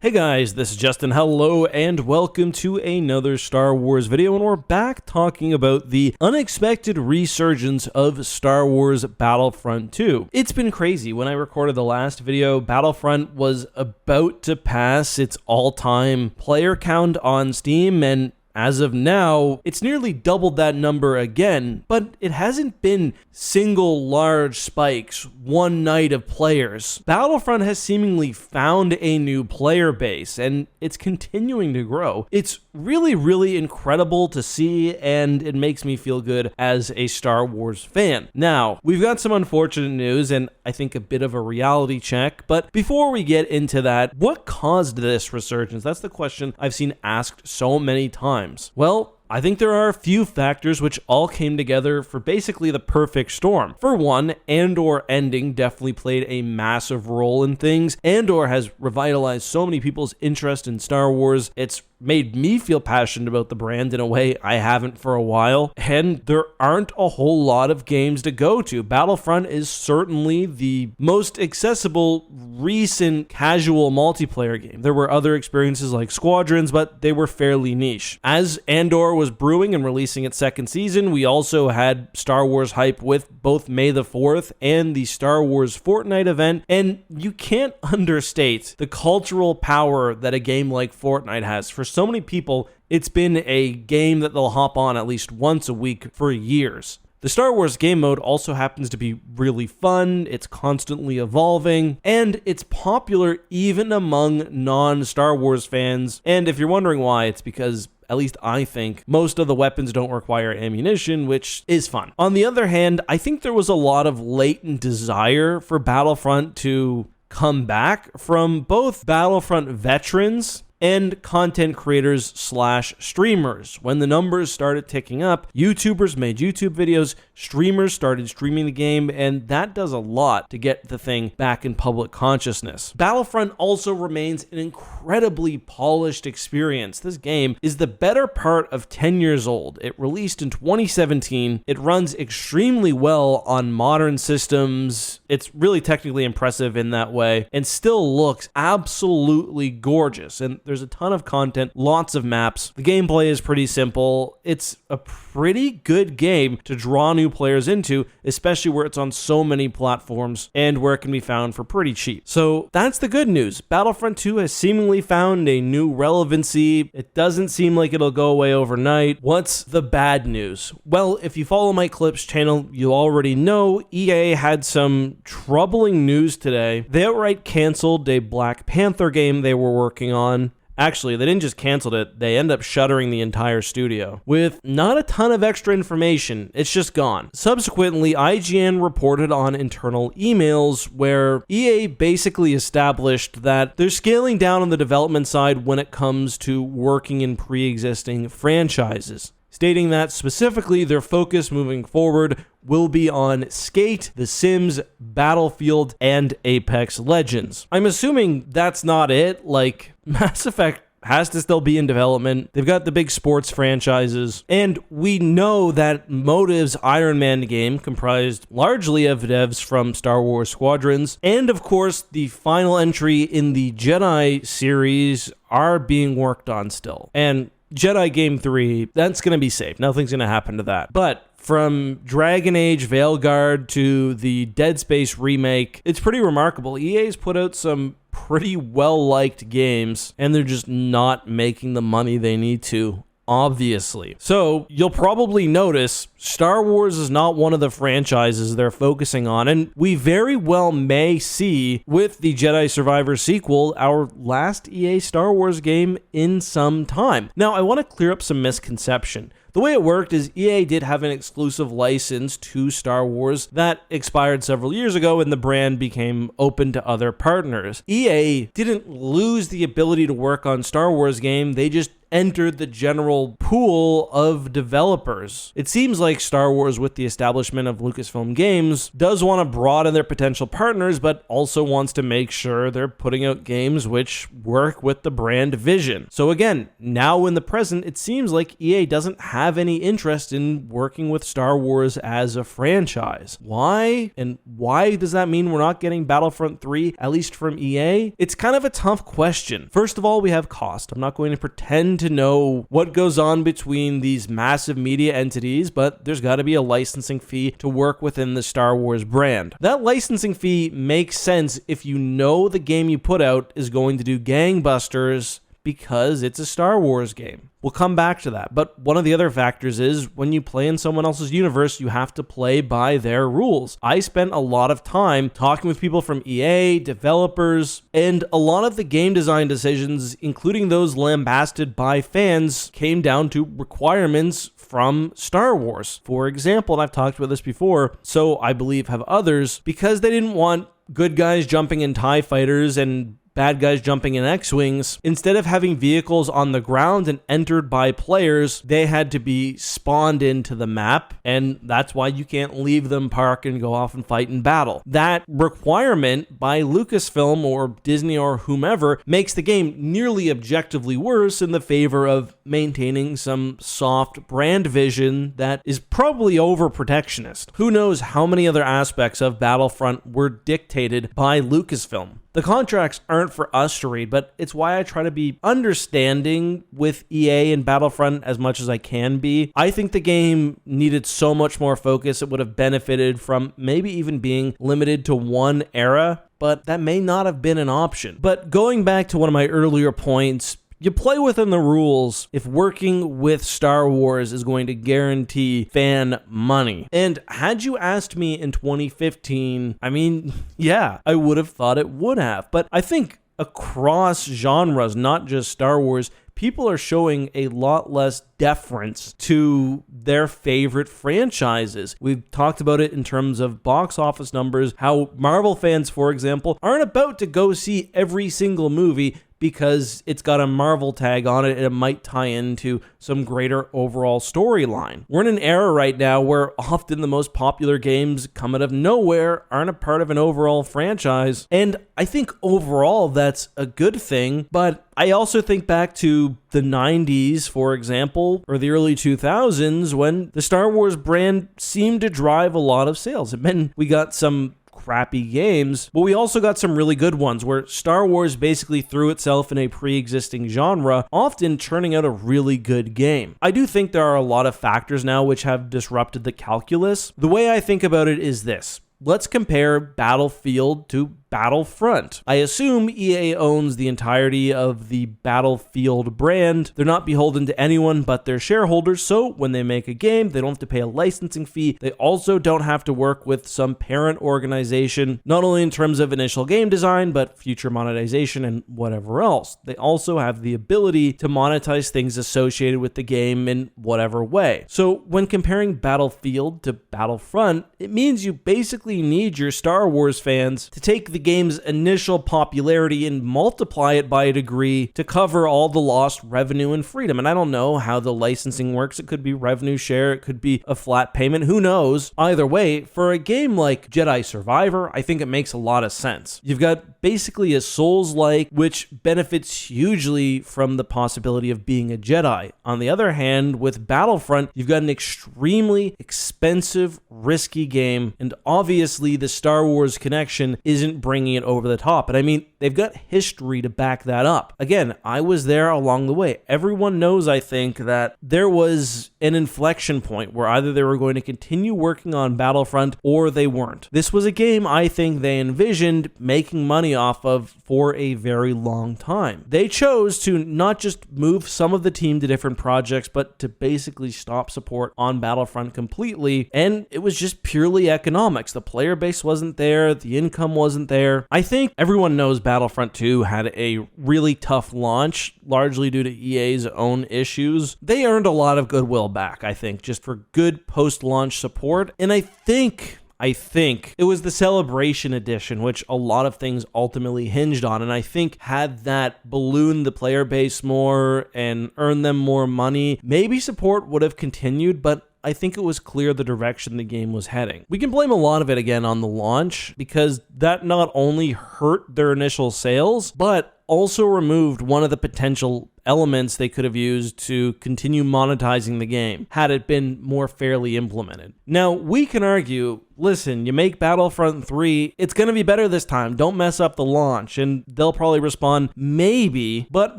Hey guys, this is Justin. Hello and welcome to another Star Wars video, and we're back talking about the unexpected resurgence of Star Wars Battlefront II. It's been crazy. When I recorded the last video, Battlefront was about to pass its all-time player count on Steam, and as of now, it's nearly doubled that number again, but it hasn't been single large spikes, one night of players. Battlefront has seemingly found a new player base, and it's continuing to grow. It's really incredible to see, and it makes me feel good as a Star Wars fan. Now, we've got some unfortunate news, and I think a bit of a reality check, but before we get into that, what caused this resurgence? That's the question I've seen asked so many times. Well, I think there are a few factors which all came together for basically the perfect storm. For one, Andor ending definitely played a massive role in things. Andor has revitalized so many people's interest in Star Wars. It's made me feel passionate about the brand in a way I haven't for a while, and there aren't a whole lot of games to go to. Battlefront is certainly the most accessible recent casual multiplayer game. There were other experiences like Squadrons, but they were fairly niche. As Andor was brewing and releasing its second season, we also had Star Wars hype with both May the 4th and the Star Wars Fortnite event, and you can't understate the cultural power that a game like Fortnite has. For so many people, it's been a game that they'll hop on at least once a week for years. The Star Wars game mode also happens to be really fun, it's constantly evolving, and it's popular even among non-Star Wars fans. And if you're wondering why, it's because, at least I think, most of the weapons don't require ammunition, which is fun. On the other hand, I think there was a lot of latent desire for Battlefront to come back from both Battlefront veterans and content creators / streamers. When the numbers started ticking up, YouTubers made YouTube videos, streamers started streaming the game, and that does a lot to get the thing back in public consciousness. Battlefront also remains an incredibly polished experience. This game is the better part of 10 years old. It released in 2017. It runs extremely well on modern systems. It's really technically impressive in that way, and still looks absolutely gorgeous. And there's a ton of content, lots of maps. The gameplay is pretty simple. It's a pretty good game to draw new players into, especially where it's on so many platforms and where it can be found for pretty cheap. So that's the good news. Battlefront 2 has seemingly found a new relevancy. It doesn't seem like it'll go away overnight. What's the bad news? Well, if you follow my Clips channel, you already know EA had some troubling news today. They outright canceled a Black Panther game they were working on. Actually, they didn't just cancel it, they end up shuttering the entire studio. With not a ton of extra information, it's just gone. Subsequently, IGN reported on internal emails where EA basically established that they're scaling down on the development side when it comes to working in pre-existing franchises, stating that specifically their focus moving forward will be on Skate, The Sims, Battlefield, and Apex Legends. I'm assuming that's not it. Like, Mass Effect has to still be in development. They've got the big sports franchises, and we know that Motive's Iron Man game comprised largely of devs from Star Wars Squadrons, and of course the final entry in the Jedi series are being worked on still. And Jedi Game 3, that's going to be safe. Nothing's going to happen to that. But from Dragon Age Veilguard to the Dead Space remake, it's pretty remarkable. EA's put out some pretty well-liked games, and they're just not making the money they need to, obviously. So you'll probably notice Star Wars is not one of the franchises they're focusing on, and we very well may see with the Jedi Survivor sequel our last EA Star Wars game in some time. Now, I want to clear up some misconception. The way it worked is EA did have an exclusive license to Star Wars that expired several years ago, and the brand became open to other partners. EA didn't lose the ability to work on Star Wars game, they just entered the general pool of developers. It seems like Star Wars, with the establishment of Lucasfilm Games, does want to broaden their potential partners, but also wants to make sure they're putting out games which work with the brand vision. So again, now in the present, it seems like EA doesn't have any interest in working with Star Wars as a franchise. Why? And why does that mean we're not getting Battlefront 3, at least from EA? It's kind of a tough question. First of all, we have cost. I'm not going to pretend to know what goes on between these massive media entities, but there's got to be a licensing fee to work within the Star Wars brand. That licensing fee makes sense if you know the game you put out is going to do gangbusters because it's a Star Wars game. We'll come back to that. But one of the other factors is when you play in someone else's universe, you have to play by their rules. I spent a lot of time talking with people from EA, developers, and a lot of the game design decisions, including those lambasted by fans, came down to requirements from Star Wars. For example, and I've talked about this before, so I believe have others, because they didn't want good guys jumping in TIE fighters and bad guys jumping in X-Wings. Instead of having vehicles on the ground and entered by players, they had to be spawned into the map, and that's why you can't leave them park and go off and fight in battle. That requirement by Lucasfilm or Disney or whomever makes the game nearly objectively worse in the favor of maintaining some soft brand vision that is probably over-protectionist. Who knows how many other aspects of Battlefront were dictated by Lucasfilm. The contracts aren't for us to read, but it's why I try to be understanding with EA and Battlefront as much as I can be. I think the game needed so much more focus. It would have benefited from maybe even being limited to one era, but that may not have been an option. But going back to one of my earlier points, you play within the rules if working with Star Wars is going to guarantee fan money. And had you asked me in 2015, I mean, yeah, I would have thought it would have. But I think across genres, not just Star Wars, people are showing a lot less deference to their favorite franchises. We've talked about it in terms of box office numbers, how Marvel fans, for example, aren't about to go see every single movie because it's got a Marvel tag on it and it might tie into some greater overall storyline. We're in an era right now where often the most popular games come out of nowhere, aren't a part of an overall franchise, and I think overall that's a good thing, but I also think back to the 90s, for example, or the early 2000s when the Star Wars brand seemed to drive a lot of sales. It meant we got some crappy games, but we also got some really good ones where Star Wars basically threw itself in a pre-existing genre, often churning out a really good game. I do think there are a lot of factors now which have disrupted the calculus. The way I think about it is this. Let's compare Battlefield to Battlefront. I assume EA owns the entirety of the Battlefield brand. They're not beholden to anyone but their shareholders, so when they make a game, they don't have to pay a licensing fee. They also don't have to work with some parent organization, not only in terms of initial game design, but future monetization and whatever else. They also have the ability to monetize things associated with the game in whatever way. So when comparing Battlefield to Battlefront, it means you basically need your Star Wars fans to take the game's initial popularity and multiply it by a degree to cover all the lost revenue and freedom. And I don't know how the licensing works. It could be revenue share. It could be a flat payment. Who knows? Either way, for a game like Jedi Survivor, I think it makes a lot of sense. You've got basically a Souls-like, which benefits hugely from the possibility of being a Jedi. On the other hand, with Battlefront, you've got an extremely expensive, risky game, and obviously the Star Wars connection isn't bringing it over the top. And I mean, they've got history to back that up. Again, I was there along the way. Everyone knows, I think, that there was an inflection point where either they were going to continue working on Battlefront or they weren't. This was a game I think they envisioned making money off of for a very long time. They chose to not just move some of the team to different projects, but to basically stop support on Battlefront completely, and it was just purely economics. The player base wasn't there, the income wasn't there. I think everyone knows Battlefront 2 had a really tough launch, largely due to EA's own issues. They earned a lot of goodwill back, I think, just for good post-launch support, and I think I think it was the Celebration Edition, which a lot of things ultimately hinged on. And I think had that ballooned the player base more and earned them more money, maybe support would have continued, but I think it was clear the direction the game was heading. We can blame a lot of it again on the launch, because that not only hurt their initial sales, but also removed one of the potential elements they could have used to continue monetizing the game had it been more fairly implemented. Now, we can argue, listen, you make Battlefront 3, it's going to be better this time, don't mess up the launch, and they'll probably respond, maybe, but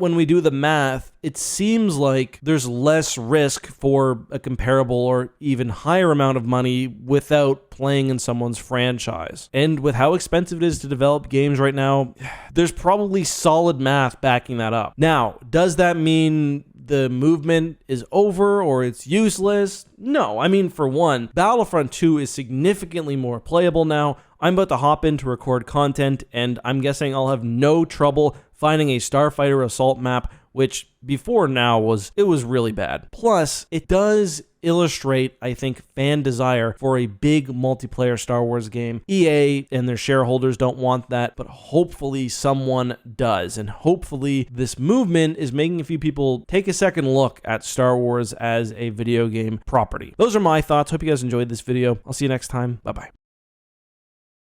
when we do the math, it seems like there's less risk for a comparable or even higher amount of money without playing in someone's franchise. And with how expensive it is to develop games right now, there's probably solid math backing that up. Now, does that mean the movement is over or it's useless? No. I mean, for one, Battlefront 2 is significantly more playable now. I'm about to hop in to record content, and I'm guessing I'll have no trouble finding a Starfighter Assault map, which before now was really bad. Plus, it does illustrate, I think, fan desire for a big multiplayer Star Wars game. EA and their shareholders don't want that, but hopefully someone does. And hopefully this movement is making a few people take a second look at Star Wars as a video game property. Those are my thoughts. Hope you guys enjoyed this video. I'll see you next time. Bye-bye.